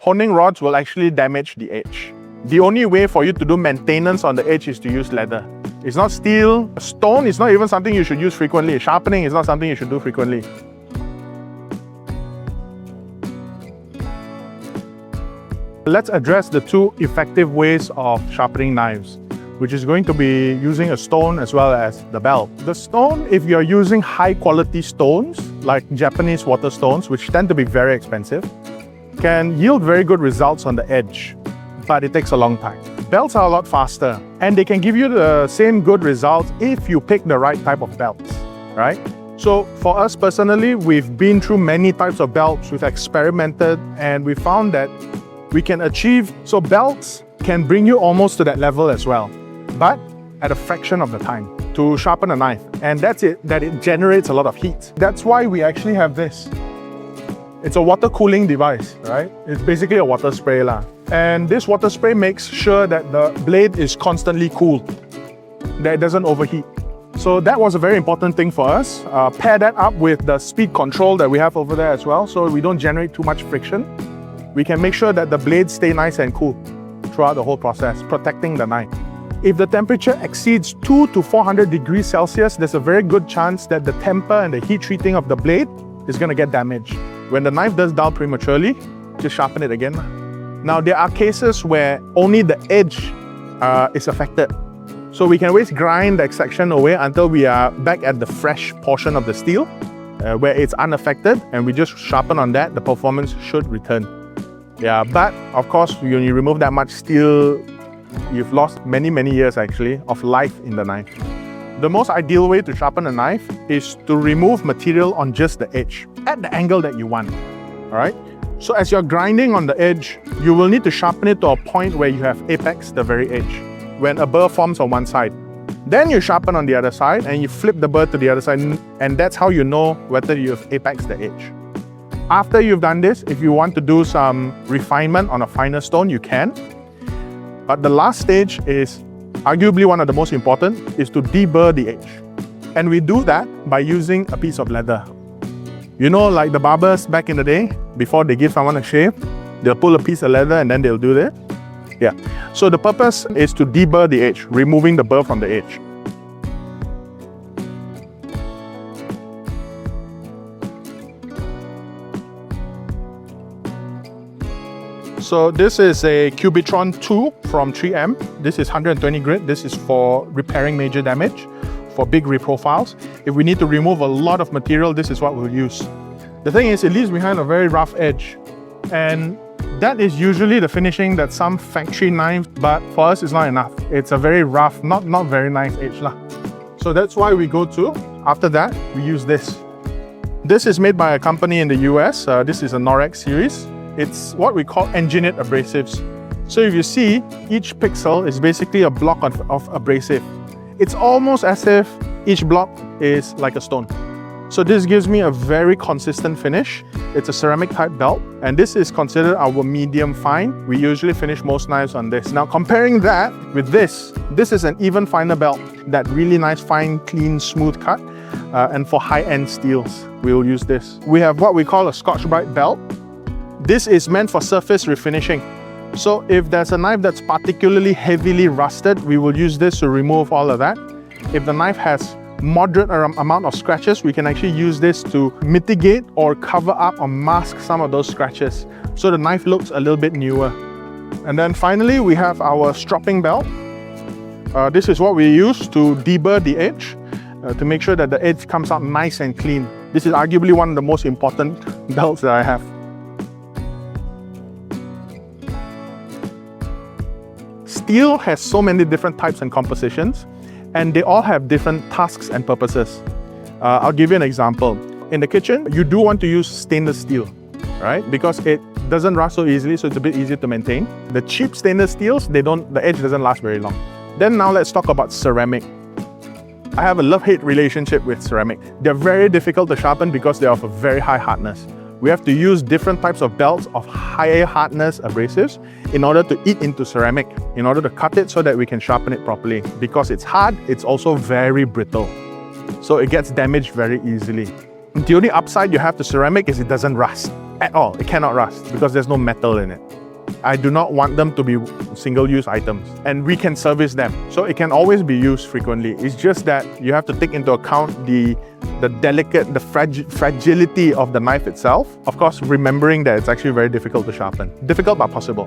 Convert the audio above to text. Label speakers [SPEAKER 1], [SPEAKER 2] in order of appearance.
[SPEAKER 1] honing rods will actually damage the edge. The only way for you to do maintenance on the edge is to use leather. It's not steel. Stone is not even something you should use frequently. Sharpening is not something you should do frequently. Let's address the two effective ways of sharpening knives, which is going to be using a stone as well as the belt. The stone, if you're using high quality stones, like Japanese water stones, which tend to be very expensive, can yield very good results on the edge, but it takes a long time. Belts are a lot faster, and they can give you the same good results if you pick the right type of belts, right? So for us personally, we've been through many types of belts, we've experimented, and we found that we can achieve, so belts can bring you almost to that level as well, but at a fraction of the time to sharpen a knife. And that's it, that it generates a lot of heat. That's why we actually have this. It's a water cooling device, right? It's basically a water spray lah. And this water spray makes sure that the blade is constantly cool, that it doesn't overheat. So that was a very important thing for us. Pair that up with the speed control that we have over there as well, so we don't generate too much friction. We can make sure that the blades stay nice and cool throughout the whole process, protecting the knife. If the temperature exceeds 200 to 400 degrees Celsius, there's a very good chance that the temper and the heat treating of the blade is going to get damaged. When the knife does dull prematurely, just sharpen it again. Now, there are cases where only the edge is affected. So we can always grind that section away until we are back at the fresh portion of the steel, where it's unaffected, and we just sharpen on that, the performance should return. Yeah, but of course, when you remove that much steel, you've lost many years actually of life in the knife. The most ideal way to sharpen a knife is to remove material on just the edge at the angle that you want. All right. So as you're grinding on the edge, you will need to sharpen it to a point where you have apex, the very edge, when a burr forms on one side. Then you sharpen on the other side and you flip the burr to the other side, and that's how you know whether you have apex the edge. After you've done this, if you want to do some refinement on a finer stone, you can. But the last stage is arguably one of the most important, is to deburr the edge. And we do that by using a piece of leather. You know, like the barbers back in the day, before they give someone a shave, they'll pull a piece of leather and then they'll do this. Yeah. So the purpose is to deburr the edge, removing the burr from the edge. So this is a Cubitron 2 from 3M. This is 120 grit. This is for repairing major damage, for big reprofiles. If we need to remove a lot of material, this is what we'll use. The thing is, it leaves behind a very rough edge. And that is usually the finishing that some factory knives, but for us it's not enough. It's a very rough, not very nice edge lah. So that's why we go to, after that, we use this. This is made by a company in the US. This is a Norex series. It's what we call engineered abrasives. So if you see, each pixel is basically a block of abrasive. It's almost as if each block is like a stone. So this gives me a very consistent finish. It's a ceramic type belt, and this is considered our medium fine. We usually finish most knives on this. Now comparing that with this is an even finer belt, that really nice, fine, clean, smooth cut. And for high-end steels, we will use this. We have what we call a Scotch-Brite belt. This is meant for surface refinishing. So if there's a knife that's particularly heavily rusted, we will use this to remove all of that. If the knife has moderate amount of scratches, we can actually use this to mitigate or cover up or mask some of those scratches, so the knife looks a little bit newer. And then finally, we have our stropping belt. This is what we use to deburr the edge, to make sure that the edge comes out nice and clean. This is arguably one of the most important belts that I have. Steel has so many different types and compositions, and they all have different tasks and purposes. I'll give you an example. In the kitchen, you do want to use stainless steel, right? Because it doesn't rust so easily, so it's a bit easier to maintain. The cheap stainless steels, the edge doesn't last very long. Then now let's talk about ceramic. I have a love-hate relationship with ceramic. They're very difficult to sharpen because they're of a very high hardness. We have to use different types of belts of higher hardness abrasives in order to eat into ceramic, in order to cut it so that we can sharpen it properly. Because it's hard, it's also very brittle. So it gets damaged very easily. The only upside you have to ceramic is it doesn't rust. at all. It cannot rust because there's no metal in it. I do not want them to be single-use items, and we can service them. So it can always be used frequently. It's just that you have to take into account the fragility of the knife itself. Of course, remembering that it's actually very difficult to sharpen. Difficult but possible.